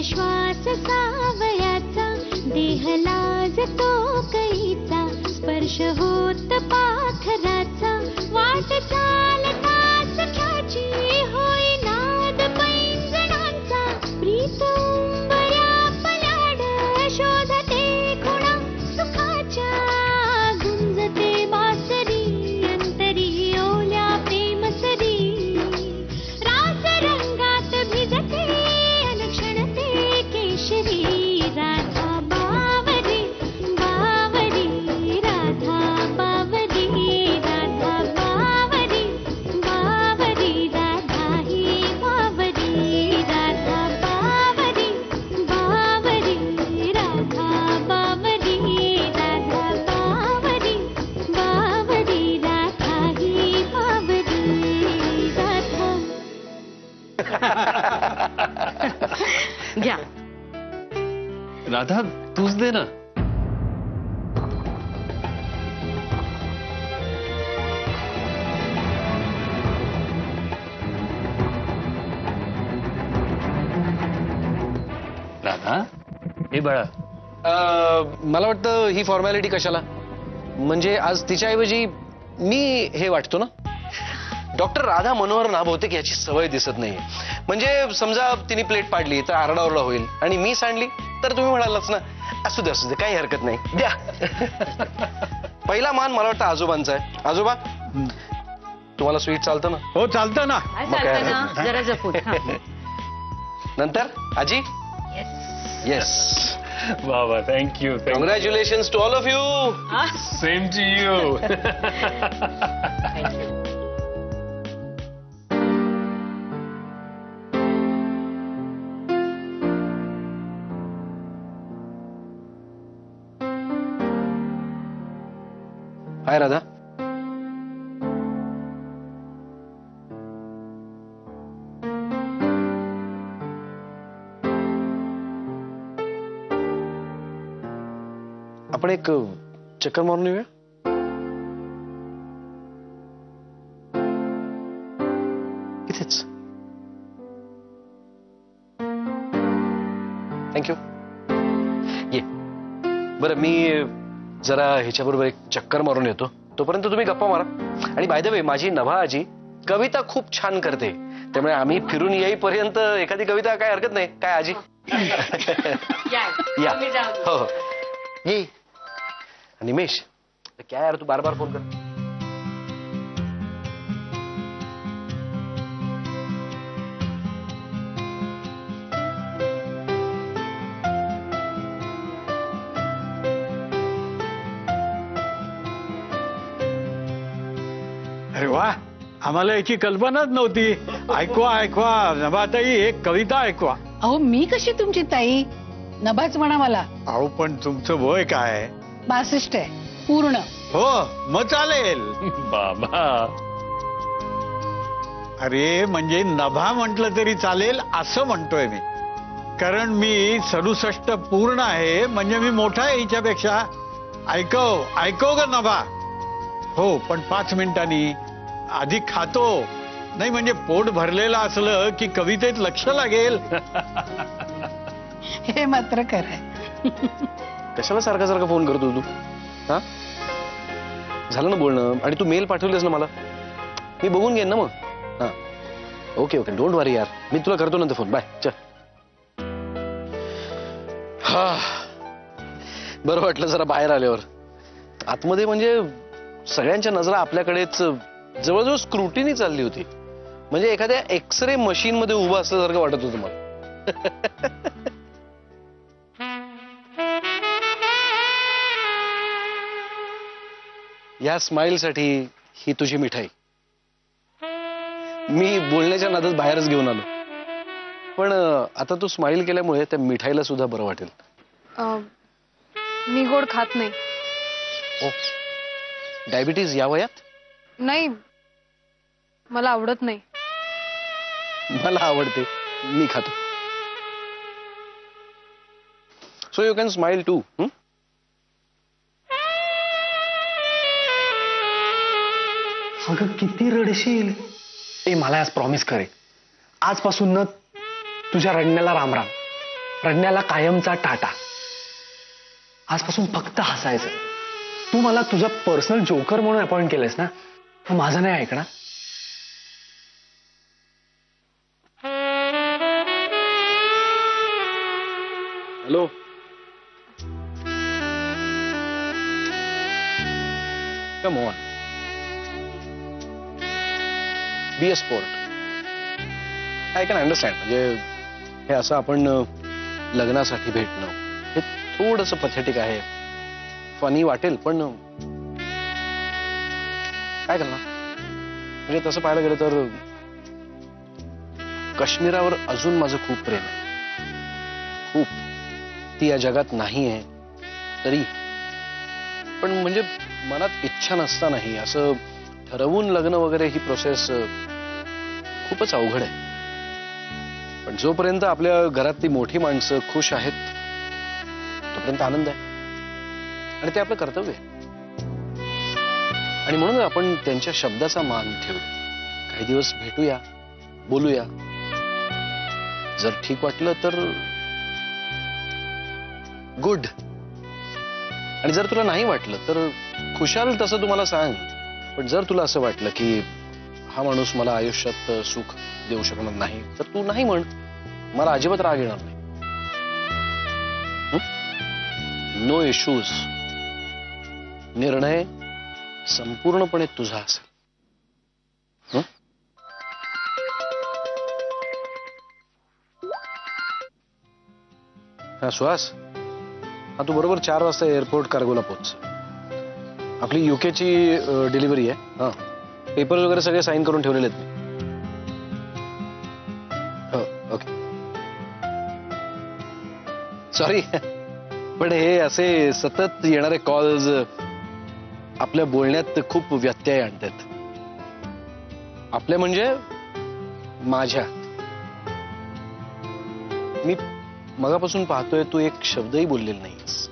श्वास सावयाचा, देह लाजतो कैचा, स्पर्श होत पाखराचा, वाट चालता सख्याची होई नाद पैंजणांचा, प्रीत उंबऱ्या पलाड शोधते खुणा सुखाच्या, गुंजते बासरी अंतरी ओल्या प्रेमसरी, रास रंगात भिजते अलक्षणते केशरी, राधा बावरी बावरी, राधा बावरी, राधा बावरी बावरी, राधा ही बावरी, राधा बावरी बावरी, राधा बावरी, राधा बावरी बावरी, राधा ही बावरी, राधा. घ्या. राधा तूच दे ना. राधा हे बाळा, मला वाटतं ही फॉर्मॅलिटी कशाला, म्हणजे आज तिच्याऐवजी मी हे वाटतो ना. डॉक्टर राधा मनोहर नाभवते की याची सवय दिसत नाही, म्हणजे समजा तिने प्लेट पाडली तर आरडाओरडा होईल आणि मी सांडली तर तुम्ही म्हणालाच ना असू दे काही हरकत नाही द्या. पहिला मान मला वाटतं आजोबांचा आहे. आजोबा तुम्हाला स्वीट चालतं ना? हो चालतं ना. चालतं ना, जरा जपून. नंतर आजी. येस. बाबा thank you. Congratulations to all of you. Same to you. Hi Radha. आपण एक चक्कर मारून येऊया. इथेच. थँक्यू. ये. बरं मी जरा ह्याच्याबरोबर एक चक्कर मारून येतो, तोपर्यंत तुम्ही गप्पा मारा. आणि बाय द वे माझी नभा आजी कविता खूप छान करते, त्यामुळे आम्ही फिरून येईपर्यंत एखादी कविता काय हरकत नाही काय आजी. या. हो हो ये. निमेश क्या यार तू बार बार फोन कर. अरे वा, आम्हाला याची कल्पनाच नव्हती. ऐकवा ऐकवा नभाताई, एक कविता ऐकवा. अहो मी कशी तुमची ताई? नभाच म्हणा मला. अहो पण तुमचं वय काय? 62 आहे पूर्ण. हो मग चालेल. बाबा अरे म्हणजे नभा म्हटलं तरी चालेल असं म्हणतोय मी, कारण मी 67 पूर्ण आहे, म्हणजे मी मोठा आहे हिच्यापेक्षा. ऐकव ऐकव ग नभा. हो पण 5 मिनिटांनी. आधी खातो, नाही म्हणजे पोट भरलेलं असलं की कवितेत लक्ष लागेल. हे मात्र खरंय. कशाला सारखा सारखा फोन करतो तू? हा झालं ना बोलणं, आणि तू मेल पाठवलेस ना मला, मी बघून घेईन ना मग. हा ओके ओके डोंट वरी यार, मी तुला करतो नंतर फोन. बाय. चल. हा बरं वाटलं जरा बाहेर आल्यावर. आतमध्ये म्हणजे सगळ्यांच्या नजरा आपल्याकडेच जवळजवळ स्क्रुटिनी चालली होती, म्हणजे एखाद्या एक्सरे मशीन मध्ये उभं असल्यासारखं वाटत होतं मला. या स्माइलसाठी ही तुझी मिठाई. मी बोलण्याच्या नादात बाहेरच घेऊन आलो, पण आता तू स्माइल केल्यामुळे त्या मिठाईला सुद्धा बरं वाटेल. मी गोड खात नाही. ओ डायबिटीज या वयात? नाही, मला आवडत नाही. मला आवडते, मी खातो. So you can smile too. अगं किती रडशील. ए मला आज प्रॉमिस करे, आजपासून न तुझ्या रडण्याला राम राम. प्रज्ञाला कायमचा टाटा. आजपासून फक्त हसायचं. तू मला तुझा पर्सनल जोकर म्हणून अपॉइंट केलंयस ना, तू माझं नाही ऐकणार. Hello. Come on, be a sport. I can understand. म्हणजे हे असं आपण लग्नासाठी भेटणं हे थोडंसं पथेटिक आहे, फनी वाटेल, पण काय करणार. म्हणजे तसं पाहायला गेलं तर काश्मीरावर अजून माझं खूप प्रेम आहे, खूप. ती या जगात नाही आहे तरी, पण म्हणजे मनात इच्छा नसतानाही असं ठरवून लग्न वगैरे ही प्रोसेस खूपच अवघड आहे. पण जोपर्यंत आपल्या घरातली मोठी माणसं खुश आहेत तोपर्यंत आनंद आहे, आणि ते आपलं कर्तव्य आहे. आणि म्हणून आपण त्यांच्या शब्दाचा मान ठेवू. काही दिवस भेटूया, बोलूया. जर ठीक वाटलं तर गुड, आणि जर तुला नाही वाटलं तर खुशाल तसं तुम्हाला सांग. पण जर तुला असं वाटलं की हा माणूस मला आयुष्यात सुख देऊ शकणार नाही तर तू नाही म्हण, मला अजिबात राग येणार नाही. No issues. निर्णय संपूर्णपणे तुझा असेल. हा सुहास, हा तू बरोबर 4 वाजता एअरपोर्ट कार्गोला पोहोच. आपली युकेची डिलिव्हरी आहे. हा, पेपर्स वगैरे सगळे साईन करून ठेवलेले आहेत मी. हो, ओके. सॉरी, पण हे असे सतत येणारे कॉल्स आपल्या बोलण्यात खूप व्यत्यय आणतात. आपल्या म्हणजे माझ्या. मी मगापासून पाहतोय तू एक शब्दही बोललेला नाहीस.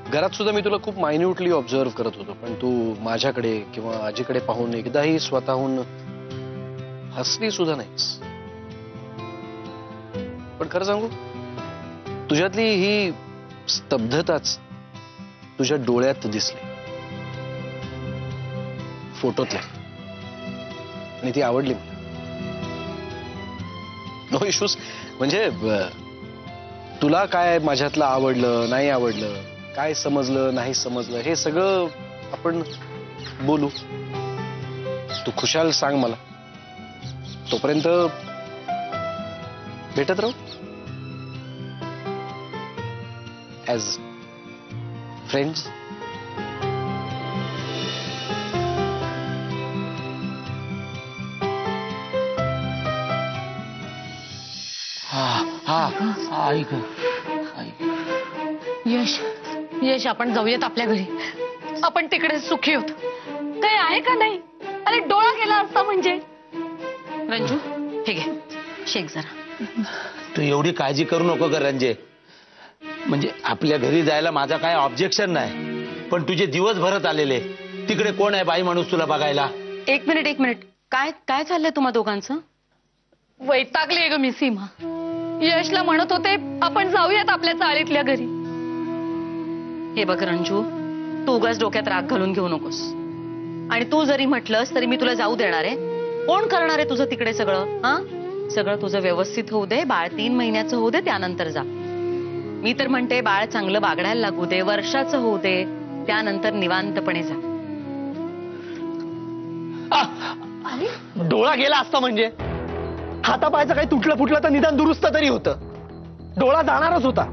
घरात सुद्धा मी तुला खूप मायन्यूटली ऑब्झर्व करत होतो, पण तू माझ्याकडे किंवा आजीकडे पाहून एकदाही स्वतःहून हसली सुद्धा नाहीस. पण खरं सांगू, तुझ्यातली ही स्तब्धताच तुझ्या डोळ्यात दिसली, फोटोतल्या, आणि ती आवडली मला. No issues. म्हणजे तुला काय माझ्यातलं आवडलं नाही आवडलं, काय समजलं नाही समजलं, हे सगळं आपण बोलू. तू खुशाल सांग मला, तोपर्यंत भेटत राहू ॲज फ्रेंड्स. ऐक यश, यश, आपण जाऊयात आपल्या घरी. आपण तिकडे सुखी होत. काही आहे का नाही? अरे डोळा गेला असता म्हणजे. रंजू, हे घे, शेक जरा. तू एवढी काळजी करू नको ग रंजे. म्हणजे आपल्या घरी जायला माझा काय ऑब्जेक्शन नाही, पण तुझे दिवस भरत आलेले. तिकडे कोण आहे बाई माणूस तुला बघायला? एक मिनिट. काय काय चाललंय तुम्हा दोघांचं? वैतागली ग मी सीमा. यशला म्हणत होते आपण जाऊयात आपल्या चाळीतल्या घरी. हे बघ रंजू, तू उगाच डोक्यात राग घालून घेऊ नकोस. आणि तू जरी म्हटलंस तरी मी तुला जाऊ देणार आहे. कोण करणार आहे तुझं तिकडे सगळं? हा, सगळं तुझं व्यवस्थित होऊ दे. बाळ 3 महिन्याचं होऊ दे, त्यानंतर जा. मी तर म्हणते बाळ चांगलं बागडायला लागू दे, वर्षाचं होऊ दे, त्यानंतर निवांतपणे जा. डोळा गेला असता म्हणजे हातापायचं काही तुटलं फुटलं तर निदान दुरुस्त तरी होतं. डोळा जाणारच होता.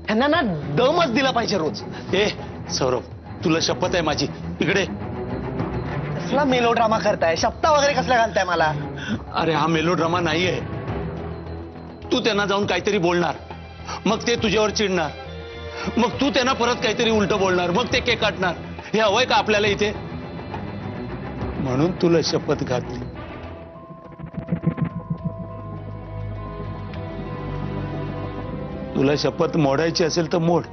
त्यांना ना दमच दिला पाहिजे रोज. ए सौरभ, तुला शपथ आहे माझी, इकडे. कसला मेलोड्रामा करताय? शब्दा वगैरे कसला घालताय मला? अरे हा मेलोड्रामा नाहीये. तू त्यांना जाऊन काहीतरी बोलणार, मग ते तुझ्यावर चिडणार, मग तू त्यांना परत काहीतरी उलट बोलणार, मग ते केक काटणार. हे हवंय का आपल्याला इथे? म्हणून तुला शपथ घातली. तुला शपथ मोडायची असेल तर मोड.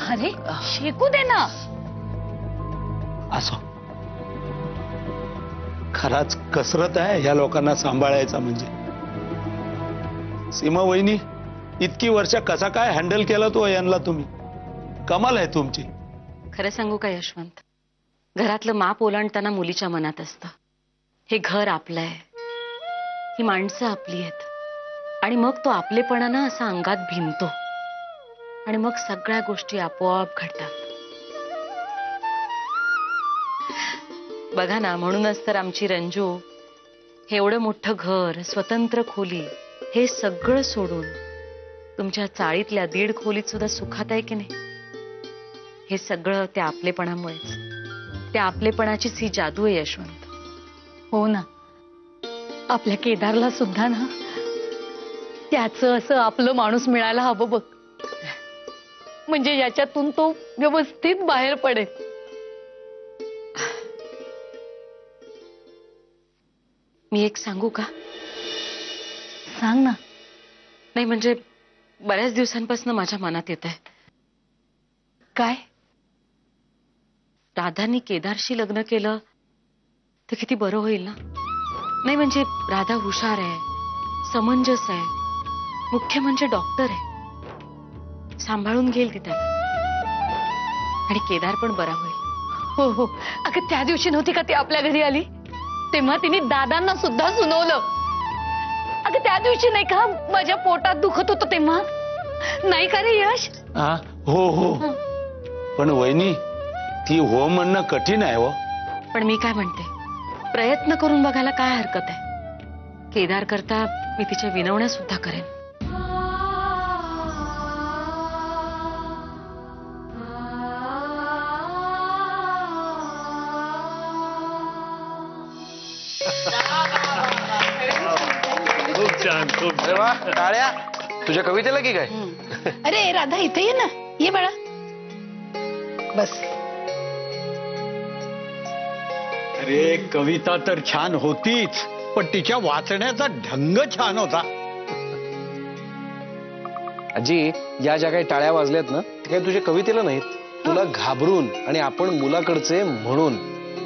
अरे शेकू दे ना. असो, खराच कसरत आहे ह्या लोकांना सांभाळायचा म्हणजे. सीमा वहिनी, इतकी वर्ष कसा काय हँडल केला तो यांना तुम्ही? कमाल आहे तुमची. खरं सांगू का यशवंत, घरातलं माप ओलांडताना मुलीच्या मनात असतं, हे घर आपलं आहे, ही माणसं आपली आहेत, आणि मग तो आपलेपणानं असा अंगात भिनतो आणि मग सगळ्या गोष्टी आपोआप घडतात. बघा ना, म्हणूनच तर आमची रंजू हे एवढं मोठं घर, स्वतंत्र खोली, हे सगळं सोडून तुमच्या चाळीतल्या 1.5 खोलीत सुद्धा सुखात आहे की नाही? हे सगळं त्या आपलेपणामुळेच. त्या आपलेपणाचीच ही जादू आहे यशवंत. हो ना, आपल्या केदारला सुद्धा ना त्याचं असं आपलं माणूस मिळायला हवं बघ, म्हणजे याच्यातून तो व्यवस्थित बाहेर पडेल. मी एक सांगू का? सांग ना. नाही म्हणजे बऱ्याच दिवसांपासून माझ्या मनात येत आहे. काय? राधानी केदारशी लग्न केलं तर किती बरं होईल ना. नाही म्हणजे राधा हुशार आहे, समंजस आहे, मुख्य म्हणजे डॉक्टर आहे, सांभाळून घेईल ती त्याला, आणि केदार पण बरा होईल. हो हो, अगं त्या दिवशी नव्हती का ती आपल्या घरी आली, तेव्हा तिने दादांना सुद्धा सुनावलं. अगं त्या दिवशी नाही का माझ्या पोटात दुखत होतं तेव्हा, नाही का रे यश? हो हो, पण वहिनी ती हो म्हणणं कठीण आहे हो. पण मी काय म्हणते, प्रयत्न करून बघायला काय हरकत आहे? केदार करता मी तिच्या विनवण्या सुद्धा करेन. खूप छान, खूप अरे वा, टाळ्या. तुझ्या कवितेला की काय? अरे राधा, इथे ये ना, ये बाळा, बस. अरे कविता तर छान होतीच, पण तिच्या वाचण्याचा ढंग छान होता. आजी, या ज्या काही टाळ्या वाजल्यात ना, ते काही तुझ्या कवितेला नाहीत, तुला घाबरून आणि आपण मुलाकडचे म्हणून.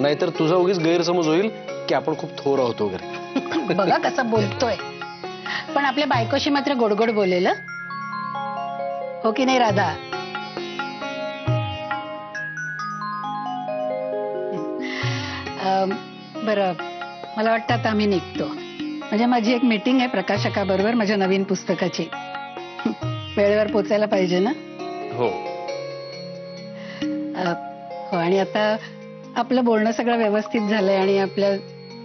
नाहीतर तुझा उगीच गैरसमज होईल की आपण खूप थोर आहोत वगैरे. बघा कसा बोलतोय, पण आपल्या बायकोशी मात्र गोडगोड बोलेल, हो की नाही राधा? बरं, मला वाटतं आता आम्ही निघतो, म्हणजे माझी एक मीटिंग आहे प्रकाशकाबरोबर माझ्या नवीन पुस्तकाची. वेळेवर पोचायला पाहिजे ना? हो. हो, आणि आता आपलं बोलणं सगळं व्यवस्थित झालंय आणि आपल्या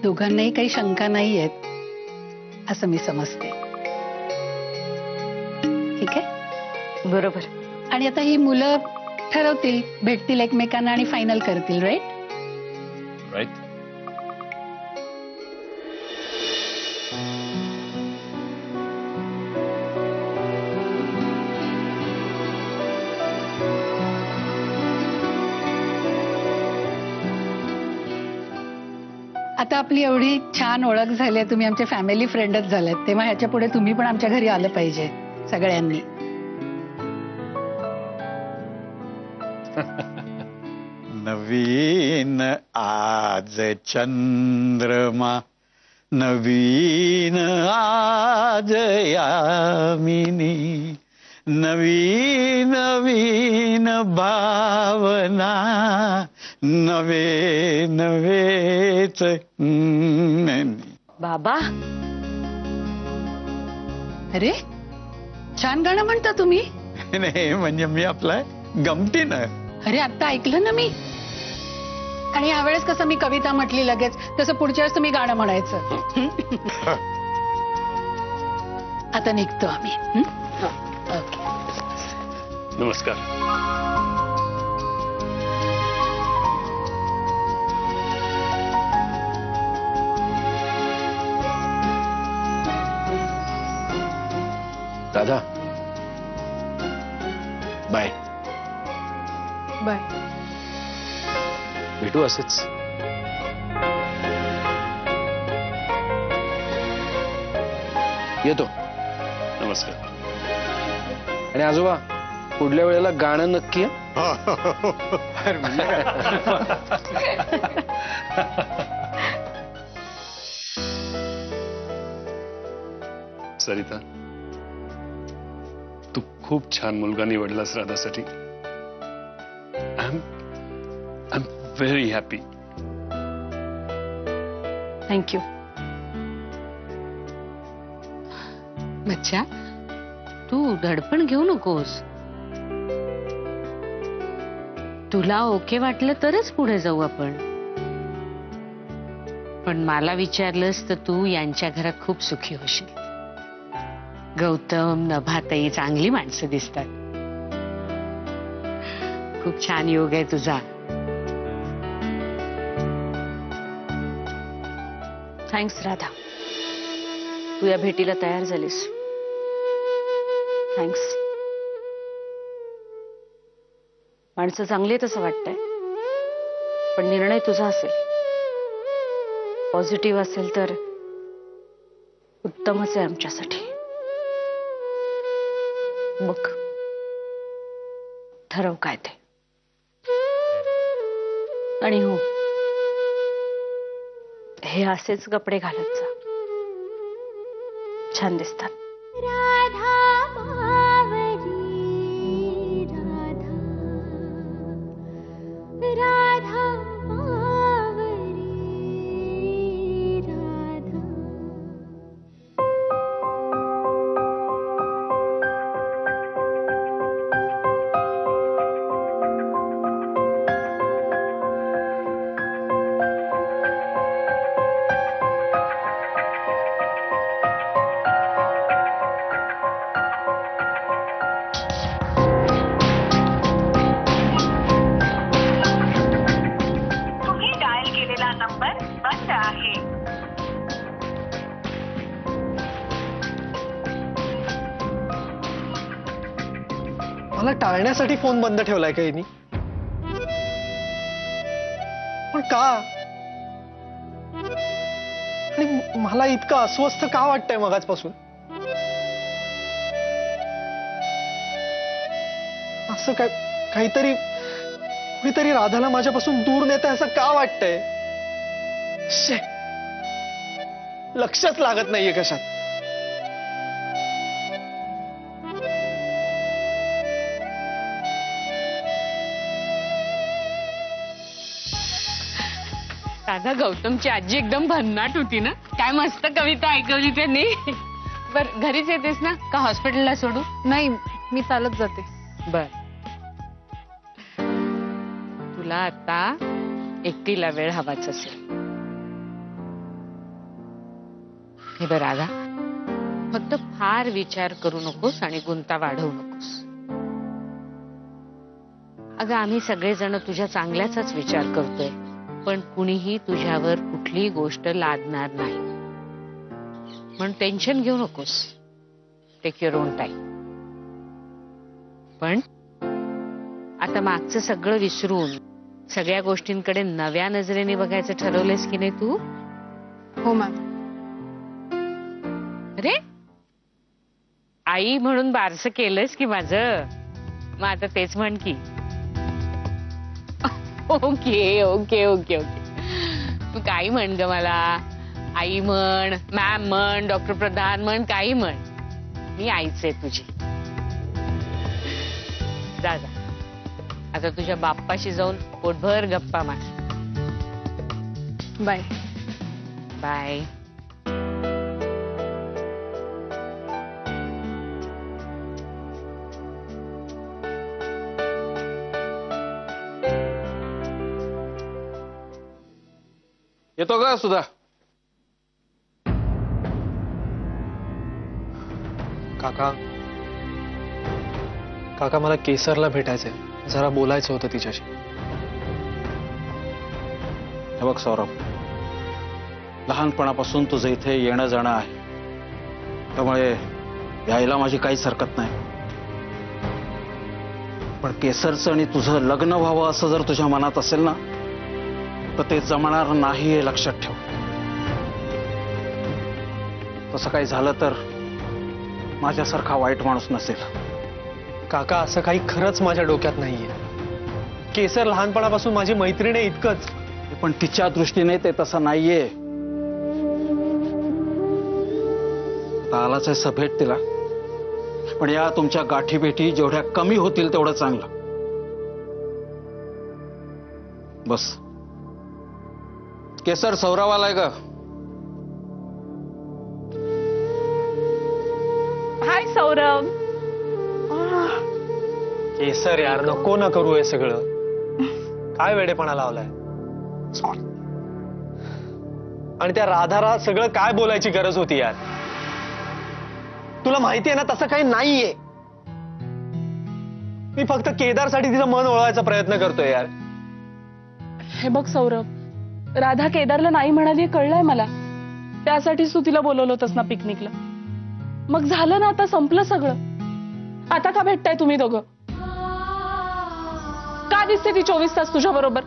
दोघांनाही काही शंका नाही आहेत असं मी समजते. ठीक आहे? बरोबर. आणि आता ही मुलं ठरवतील, भेटतील एकमेकांना आणि फायनल करतील, राईट? राईट. आता आपली एवढी छान ओळख झाली आहे, तुम्ही आमचे फॅमिली फ्रेंडच झालेत, तेव्हा ह्याच्या पुढे तुम्ही पण आमच्या घरी आलं पाहिजे सगळ्यांनी. नवीन आज चंद्रमा, नवीन आज यामिनी, नवीन नवीन भावना, नवे नवेच. बाबा, अरे छान गाणं म्हणता तुम्ही. नाही म्हणजे मी आपला गमतीनं. अरे आता ऐकलं ना मी. आणि यावेळेस कसं मी कविता म्हटली लगेच, तसं पुढच्या वेळेस तुम्ही गाणं म्हणायचं. आता निघतो आम्ही. ओके. नमस्कार. राधा, बाय. बाय. भेटू असेच. येतो. नमस्कार. आणि आजोबा, पुढल्या वेळेला गाणं नक्की. अरे, 哦 म्हणजे काय? 哦 Her, 哈哈哈哈哈哈！ राधा. तू खूप छान मुलगा निवडलास राधासाठी. I am very happy. Thank you. बच्चा, तू धडपण घेऊ नकोस. तुला ओके वाटलं तरच पुढे जाऊ आपण. पण मला विचारलंस तर तू यांच्या घरात खूप सुखी होशील. गौतम, नभाताई चांगली माणसं दिसतात. खूप छान योग आहे तुझा. थँक्स राधा, तू या भेटीला तयार झालीस. थँक्स. माणसं चांगली आहेत असं वाटतंय, पण निर्णय तुझा असेल. पॉझिटिव्ह असेल तर उत्तमच आहे आमच्यासाठी. बघ, ठरव काय ते. आणि हो, हे असेच कपडे घालत जा, छान दिसतात. राधा मावली राधा, राधा मावली राधा. मला टाळण्यासाठी फोन बंद ठेवलाय का यांनी? पण का? आणि मला इतकं अस्वस्थ का वाटतंय मगाचपासून? असं काहीतरी कुणीतरी राधाला माझ्यापासून दूर नेत असं का वाटतंय? लक्षच लागत नाहीये कशात. राधा, गौतमची आजी एकदम भन्नाट होती ना. काय मस्त कविता ऐकवली त्यांनी. बर, घरीच येतेस ना का हॉस्पिटलला सोडू? नाही, मी चालत जाते. बर, तुला आता एकटीला वेळ हवाच असेल. हे बरं राधा, फक्त फार विचार करू नकोस आणि गुंता वाढवू नकोस. अगं, आम्ही सगळेजण तुझ्या चांगल्याचाच विचार करतोय, पण कुणीही तुझ्यावर कुठलीही गोष्ट लादणार नाही. म्हणून टेन्शन घेऊ नकोस. Take your own time. पण आता मागचं सगळं विसरून सगळ्या गोष्टींकडे नव्या नजरेने बघायचं ठरवलंयस की नाही तू? हो मॅम. अरे, आई म्हणून बारसं केलंस की माझं. मग आता तेच म्हण की. Okay okay okay okay. तू काही म्हण ग मला. आई म्हण, मॅम म्हण, डॉक्टर प्रधान म्हण, काही म्हण. मी आईच आहे तुझी. जा जा, आता तुझ्या बाप्पाशी जाऊन पोटभर गप्पा मार. बाय. बाय. येतो का सुधा? काका, काका मला केसरला भेटायचंय. जरा बोलायचं होतं तिच्याशी. हे बघ सौरभ, लहानपणापासून तुझं इथे येणं जाणं आहे, त्यामुळे यायला माझी काहीच हरकत नाही. पण केसरचं आणि तुझं लग्न व्हावं असं जर तुझ्या मनात असेल ना, तर ते जमणार नाही हे लक्षात ठेव. तसं काही झालं तर माझ्यासारखा वाईट माणूस नसेल. काका, असं काही खरंच माझ्या डोक्यात नाहीये. केसर लहानपणापासून माझी मैत्रीण आहे इतकंच. पण तिच्या दृष्टीने ते तसं नाहीये. आता आलाच आहे सभेत तिला, पण या तुमच्या गाठीभेटी जेवढ्या कमी होतील तेवढं चांगलं. बस. केसर सौराव आलाय का? हाय सौरभ. केसर यार, नको न करू हे सगळं. काय वेडेपणा लावलाय. आणि त्या राधाला सगळं काय बोलायची गरज होती यार. तुला माहितीये ना तसं काही नाहीये. मी फक्त केदारसाठी तिचं मन वळवायचा प्रयत्न करतोय यार. हे बघ सौरभ, राधा केदारला नाही म्हणाली कळलंय मला. त्यासाठीच तू तिला बोलवलं होतंस ना पिकनिकला. मग झालं ना, आता संपलं सगळं. आता का भेटताय तुम्ही दोघं? का दिसते ती 24 तास तुझ्या बरोबर?